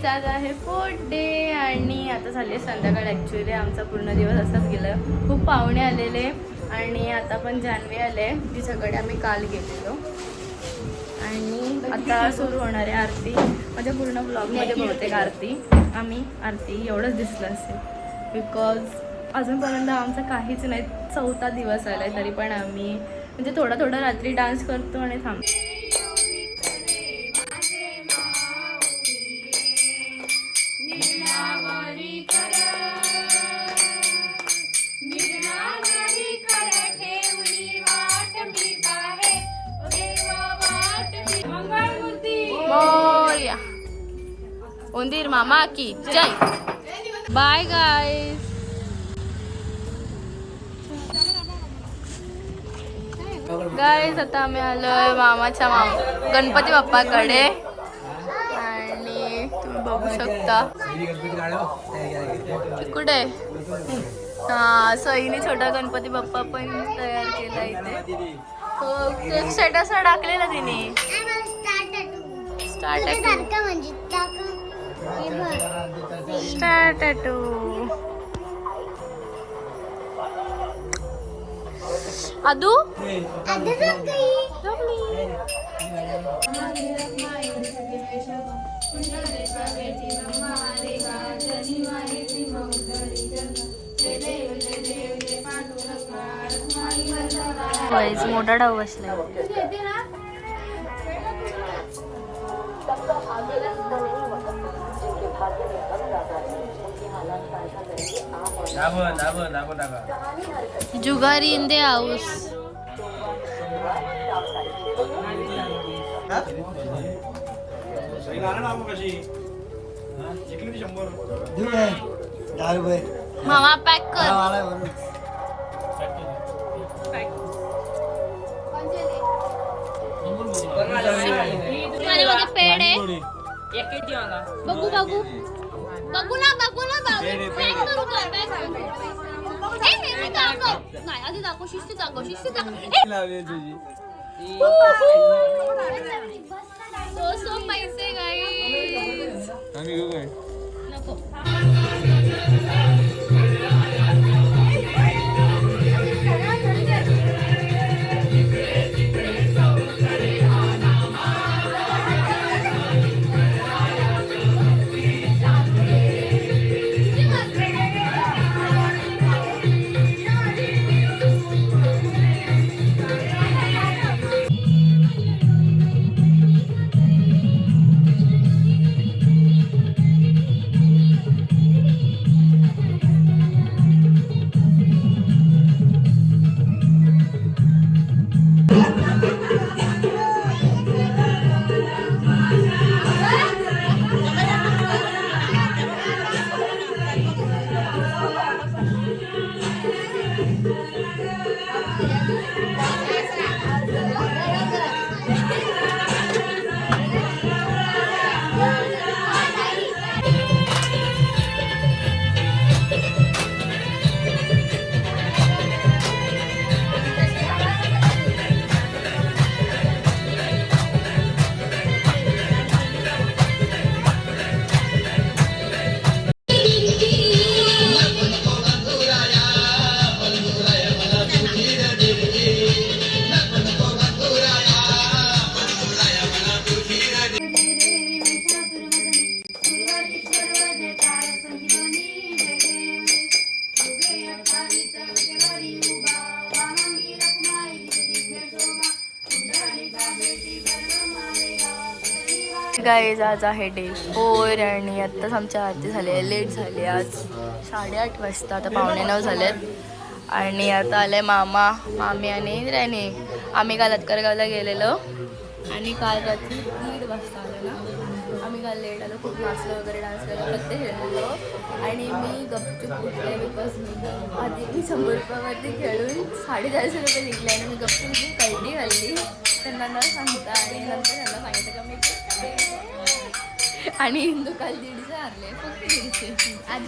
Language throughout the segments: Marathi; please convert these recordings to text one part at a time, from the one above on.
गाईज आज आहे 4th डे आणि आता झाली संध्याकाळ. ॲक्च्युली आमचा पूर्ण दिवस असाच गेला. खूप पाहुणे आलेले आणि आता पण जान्हवी आले जिच्याकडे आम्ही काल गेलेलो. आणि आता सुरू होणार आहे आरती. माझ्या पूर्ण ब्लॉगमध्ये बहुतेक आरती एवढंच दिसलं असेल बिकॉज अजूनपर्यंत आमचं काहीच नाही. 4था दिवस आला आहे तरी पण आम्ही म्हणजे थोडा रात्री डान्स करतो आणि थांबतो. उंदीर मामा की जय. Bye guys. गाईज आता आम्ही आलोय मामाच्या गणपती बाप्पाकडे आणि तुम्ही बघू शकता कुठे हा सईने छोटा गणपती बाप्पा पण तयार केला इथे. तो स्टेटस टाकलेला तिने. स्टार्टू आदू मोठा डाव बसलाय. जुगारी इन द हाऊस. मामा पॅक कर. पेड आहे. बघू बघू बघू ना बघू ना नाही आधी दाखव. शिस्ती दाखव. सो पैसे गाईज नको. गाईज आज आहे डे 4 आणि आत्ताच आमच्या आरती झाली. लेट झाली आज 8:30 वाजता. आता 8:45 झालेत आणि आता आले मामा मामी आणि राणी. आम्ही काल अतकरगावला गेलेलो आणि काल रात्री 1:30 वाजता आलो ना. आम्ही काल लेट आलो. खूप नाचलो वगैरे डान्स केला प्रत्येक खेळलो आणि मी गपचूप उठले बिकॉज मी 100 रुपयावरती खेळून 450 रुपये जिंकले आणि मी गपचूप कळटी घालली त्यांना न सांगता. आणि नंतर त्यांना सांगितलं का मी आणि हिंदू काल 150 हारले. फक्त 150 आज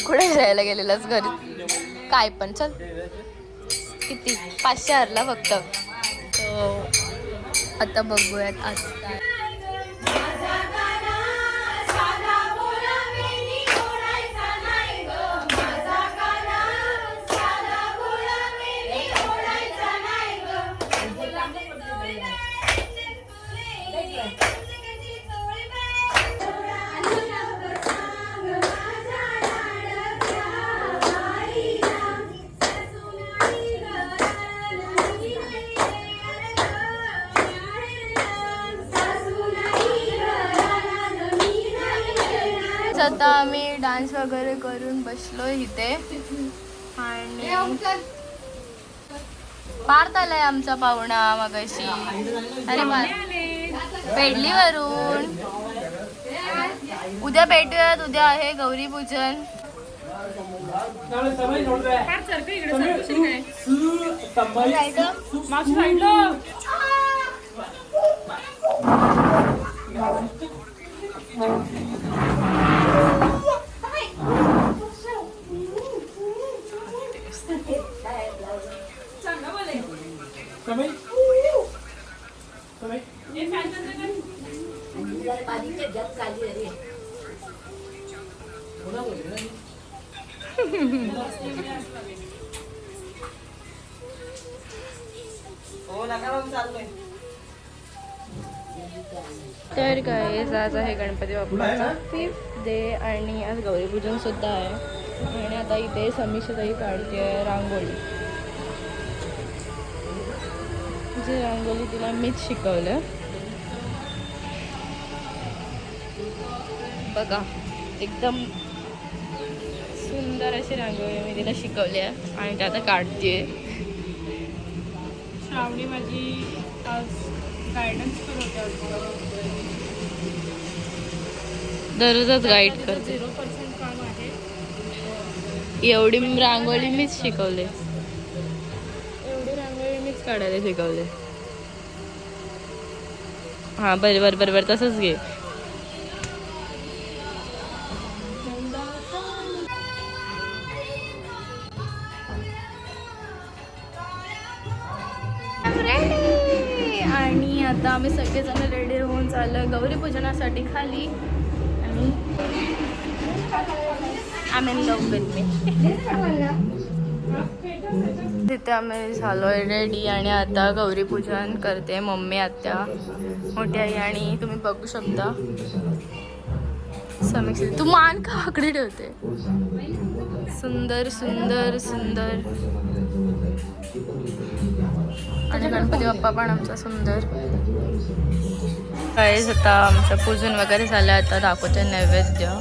कुठे जायला गेलेलास घरी काय पण. चल किती 500 हारला फक्त. आता बघूयात आज काय. आता आम्ही डान्स वगैरे करून बसलो इथे आणि पार्थ आलाय आमचा पाहुणा मगाशी. अरे पेडलीवरून. उद्या भेटूयात. उद्या आहे गौरी पूजन. तर काय आज आहे गणपती बाप्पाचा 5th डे आणि आज गौरीपूजन सुद्धा आहे. आणि आता इथे समीक्षाताई काढते रांगोळी. जी रांगोळी तिला मीच शिकवलं. बघा एकदम सुंदर अशी रांगोळी मी तिला शिकवली आहे आणि ते आता काढते. श्रावणी माझी आज गायडन्स करत दररोजच गाईड करते. 0% काम आहे. एवढी रांगोळी मीच शिकवले. एवढी रांगोळी मीच काढायला शिकवले. हा बरोबर बरोबर तसंच घे. आणि आता आम्ही सगळेजण रेडी होऊन चाललो गौरी पूजनासाठी खाली. आणि I in love with me. तिथे आम्ही झालोय रेडी आणि आता गौरी पूजन करते मम्मी, आत्या, मोठी आई आणि तुम्ही बघू शकता समीक्षा. तू मान का आकडे ठेवते. सुंदर सुंदर सुंदर. आणि गणपती बाप्पा पण आमचा सुंदर. काहीच आता आमचं पूजन वगैरे झालं. आता दाखवते नैवेद्य.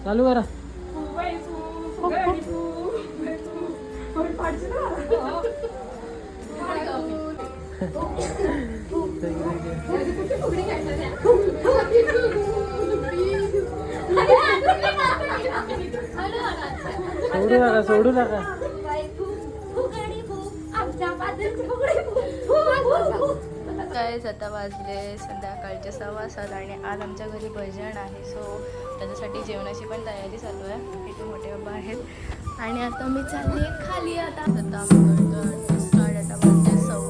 चालू करा. सोडू नका, सोडू नका. काय आता वाजले संध्याकाळचे 6:15 आणि आज आमच्या घरी भजन आहे. सो त्याच्यासाठी जेवणाची पण तयारी चालू आहे. इथे मोठे बाबा आहेत आणि आता मी चालली खाली. आता आम्ही करतो स्टार्ट. आता म्हणजे 8:15.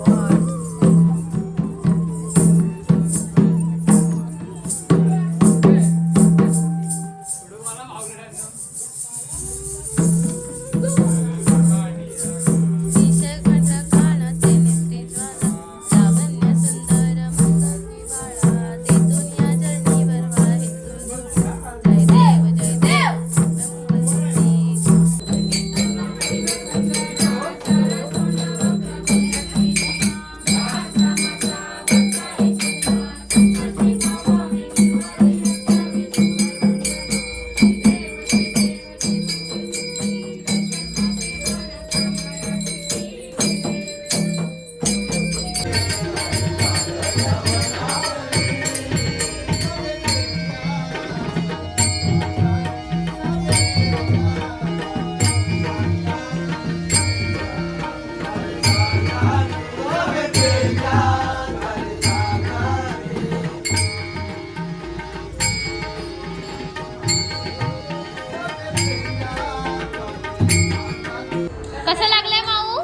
कसं लागलंय माऊ?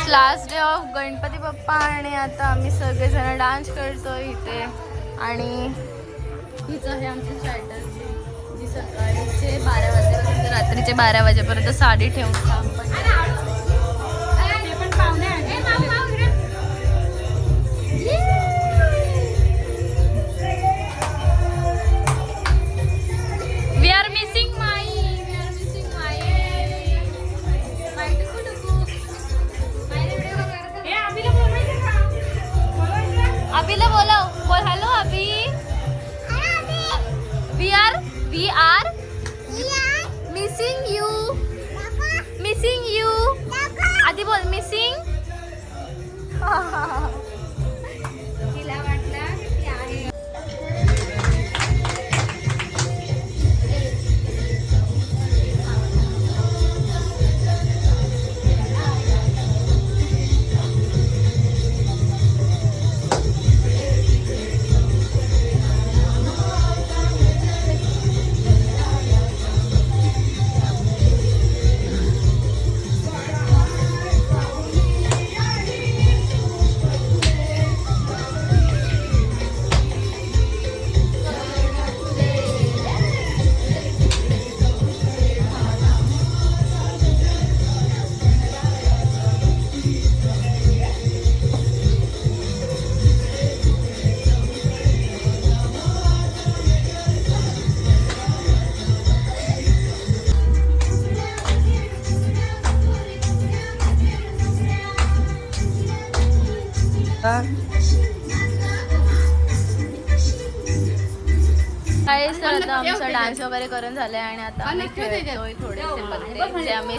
Last day of Ganpati Bappa आणि आता आम्ही सगळेजण डान्स करतो इथे. आणि हीच आहे आमची स्ट्रॅटर्जी जी सकाळीचे 12 वाजेपर्यंत रात्रीचे 12 वाजेपर्यंत साडी ठेवून काम पण We are missing Mai. We are missing Mai. Mai टुकू टुकू. अभिला बोलव. बोल hello Abhi. We are missing you. Missing you. आधी बोल missing. तिला वाटलं की आहे. काय सर आता आमचा डान्स वगैरे करून झालाय आणि आता आम्ही खेळतोय थोडेसे पत्ते जे आम्ही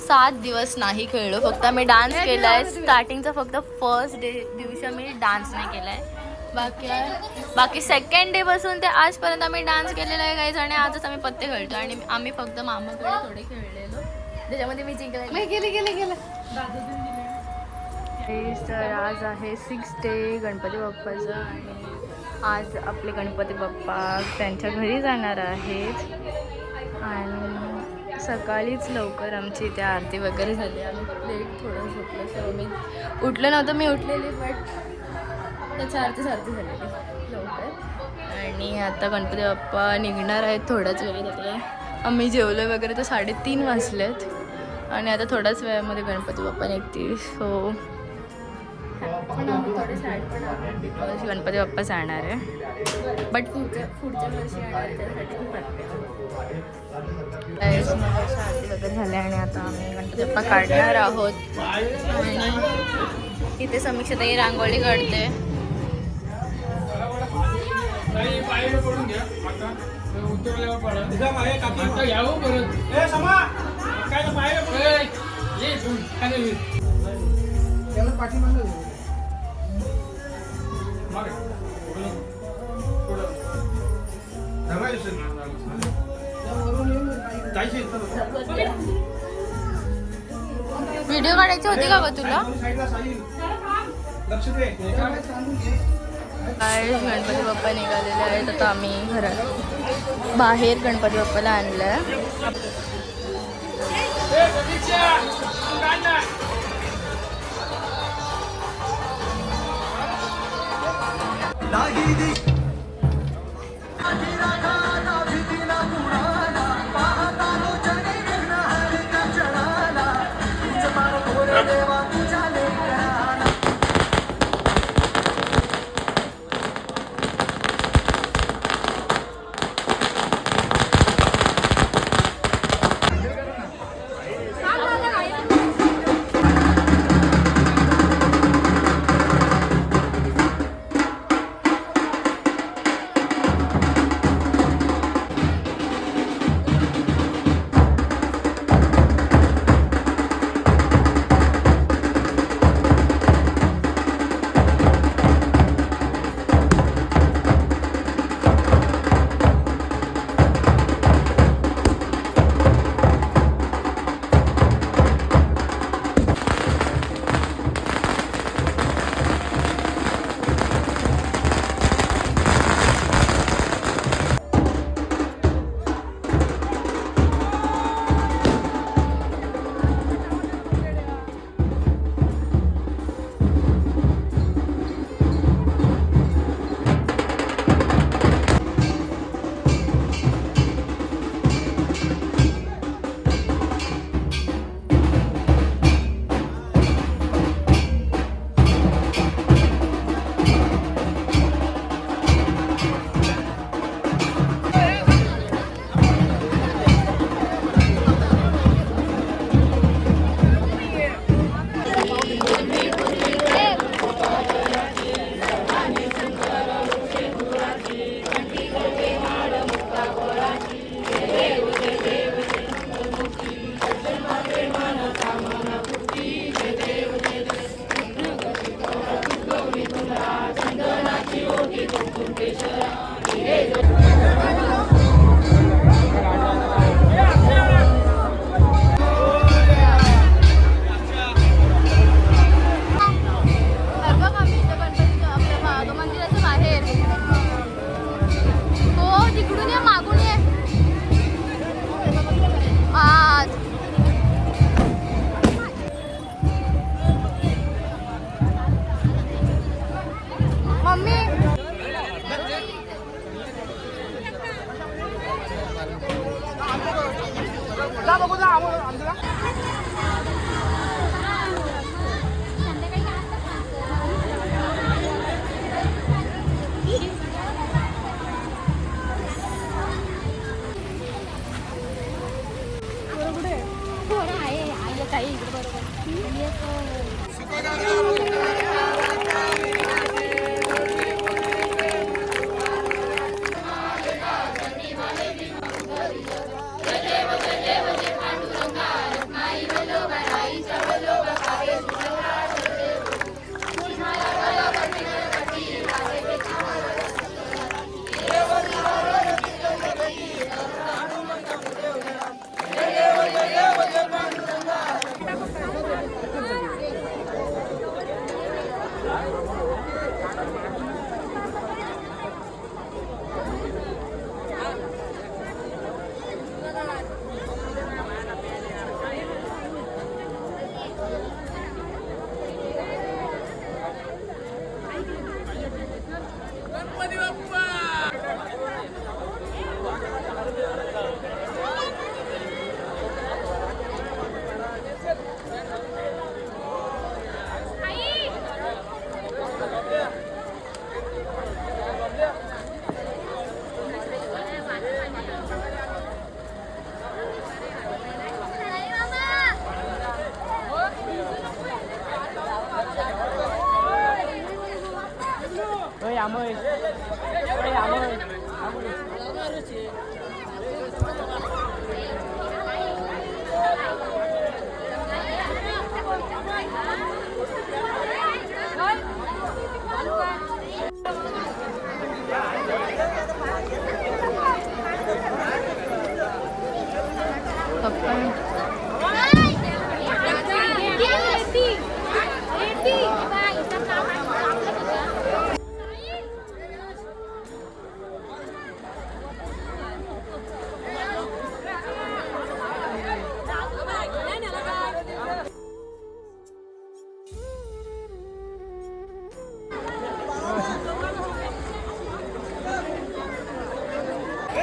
7 दिवस नाही खेळलो. फक्त आम्ही डान्स केलाय. स्टार्टिंगचा फक्त फर्स्ट डे दिवशी आम्ही डान्स नाही केलाय. बाकी सेकंड डे पासून ते आजपर्यंत आम्ही डान्स केलेला आहे गाईज. आणि आजच आम्ही पत्ते खेळतो आणि आम्ही फक्त मामाकडे थोडे खेळलेलो त्याच्यामध्ये मी जिंकले. तर आज आहे 6th डे गणपती बाप्पाचं आणि आज आपले गणपती बाप्पा त्यांच्या घरी जाणार आहेत. आणि सकाळीच लवकर आमची इथे आरती वगैरे झाली. आम्ही लेट थोडं झोपलं सो मी उठलं नव्हतं. मी उठलेली बट त्याच्या आरती झालेली लवकर. आणि आता गणपती बाप्पा निघणार आहेत थोड्याच वेळात. आता आम्ही जेवलो वगैरे तर 3:30 वाजलेत आणि आता थोड्याच वेळामध्ये गणपती बाप्पा निघतील. सो थोडे सॅड पण आहोत बिकॉज गणपती बाप्पा जाणार आहे. बट पुढच्या वर्षी येणार त्यासाठी खूप आरती वगैरे झाले आणि आता आम्ही गणपती बाप्पा काढणार आहोत. आणि इथे समीक्षाताई रांगोळी काढते. व्हिडिओ काढायची होती का ग तुला? काय गणपती बाप्पा निघालेले आहेत. आता आम्ही घरात बाहेर गणपती बाप्पाला आणलंय.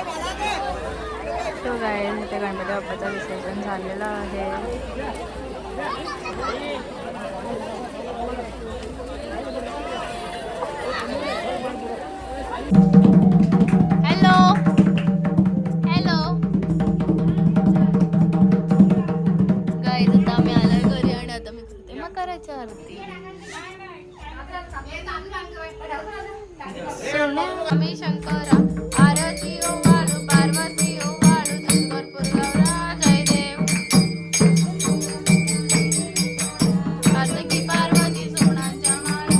तो काय इथे गणपती बाप्पाचं विसर्जन झालेलं आहे. हॅलो हॅलो गाईज, आता आम्ही आलोय घरी आणि आता मी ते मग करायच्या आरती. स्वामी शंकरा आरती ओवाळू पार्वती ओवाळू दुर्गोरपूर गौरा जय देव कार्तिकी पार्वती सोनाच्या माळा.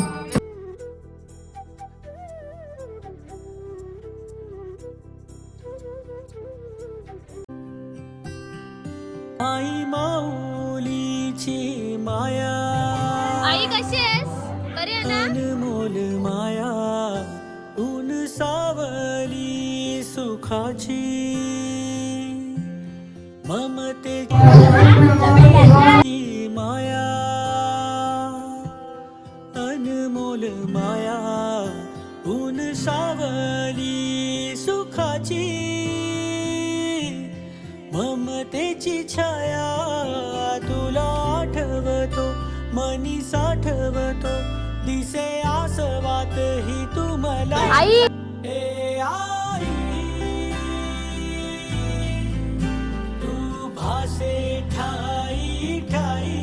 आई माऊलीची माया, आई कशी आहेस? बरी आहे ना? अनमोल माया, ऊन सावली सुखाची, ममतेची माया, अनमोल माया, ऊन सावली सुखाची, ममतेची छाया तुला आठवतो, मनी साठवतो, दिसे आसवात ही तुम्हाला आई ए आई, तू भासे ठाई ठाई